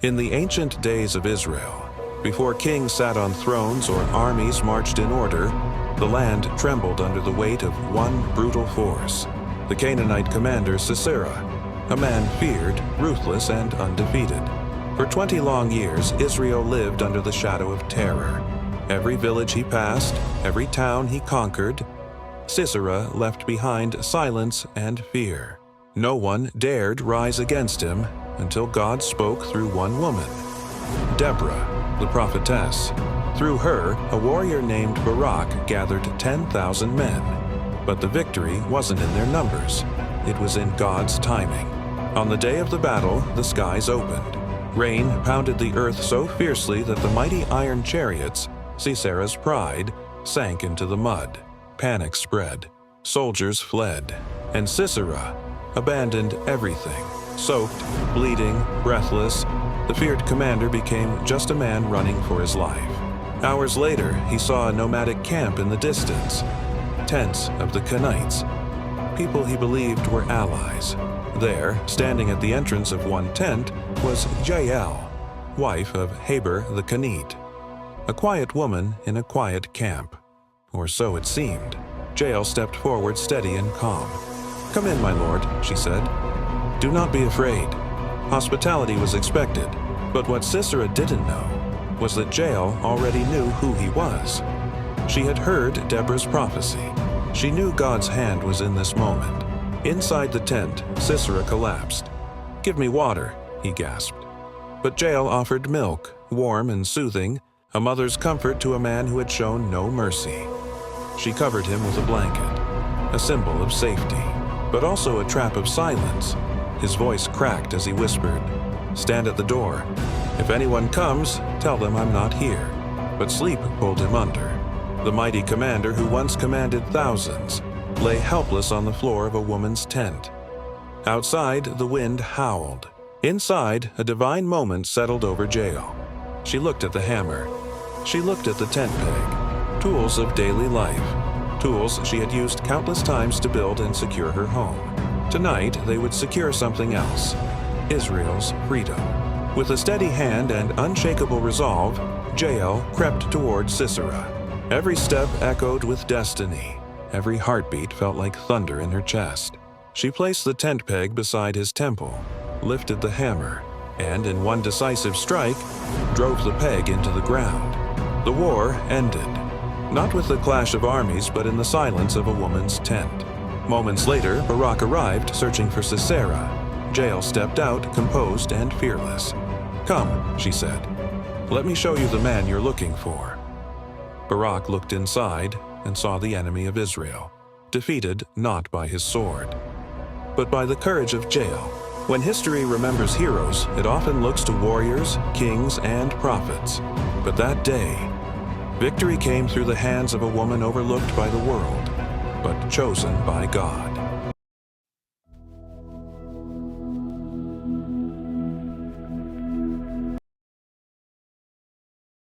In the ancient days of Israel, before kings sat on thrones or armies marched in order, the land trembled under the weight of one brutal force, the Canaanite commander Sisera, a man feared, ruthless, and undefeated. For 20 long years, Israel lived under the shadow of terror. Every village he passed, every town he conquered, Sisera left behind silence and fear. No one dared rise against him until God spoke through one woman, Deborah, the prophetess. Through her, a warrior named Barak gathered 10,000 men. But the victory wasn't in their numbers. It was in God's timing. On the day of the battle, the skies opened. Rain pounded the earth so fiercely that the mighty iron chariots, Sisera's pride, sank into the mud. Panic spread. Soldiers fled. And Sisera abandoned everything. Soaked, bleeding, breathless, the feared commander became just a man running for his life. Hours later, he saw a nomadic camp in the distance. Tents of the Canaanites, people he believed were allies. There, standing at the entrance of one tent, was Jael, wife of Heber the Canaanite, a quiet woman in a quiet camp. Or so it seemed. Jael stepped forward steady and calm. "Come in, my lord," she said. "Do not be afraid." Hospitality was expected, but what Sisera didn't know was that Jael already knew who he was. She had heard Deborah's prophecy. She knew God's hand was in this moment. Inside the tent, Sisera collapsed. "Give me water," he gasped. But Jael offered milk, warm and soothing, a mother's comfort to a man who had shown no mercy. She covered him with a blanket, a symbol of safety, but also a trap of silence. His voice cracked as he whispered, "Stand at the door. If anyone comes, tell them I'm not here." But sleep pulled him under. The mighty commander who once commanded thousands lay helpless on the floor of a woman's tent. Outside, the wind howled. Inside, a divine moment settled over Jael. She looked at the hammer. She looked at the tent peg. Tools of daily life. Tools she had used countless times to build and secure her home. Tonight, they would secure something else: Israel's freedom. With a steady hand and unshakable resolve, Jael crept toward Sisera. Every step echoed with destiny. Every heartbeat felt like thunder in her chest. She placed the tent peg beside his temple, lifted the hammer, and in one decisive strike, drove the peg into the ground. The war ended, not with the clash of armies, but in the silence of a woman's tent. Moments later, Barak arrived, searching for Sisera. Jael stepped out, composed and fearless. "Come," she said. "Let me show you the man you're looking for." Barak looked inside and saw the enemy of Israel, defeated not by his sword, but by the courage of Jael. When history remembers heroes, it often looks to warriors, kings, and prophets. But that day, victory came through the hands of a woman overlooked by the world, but chosen by God.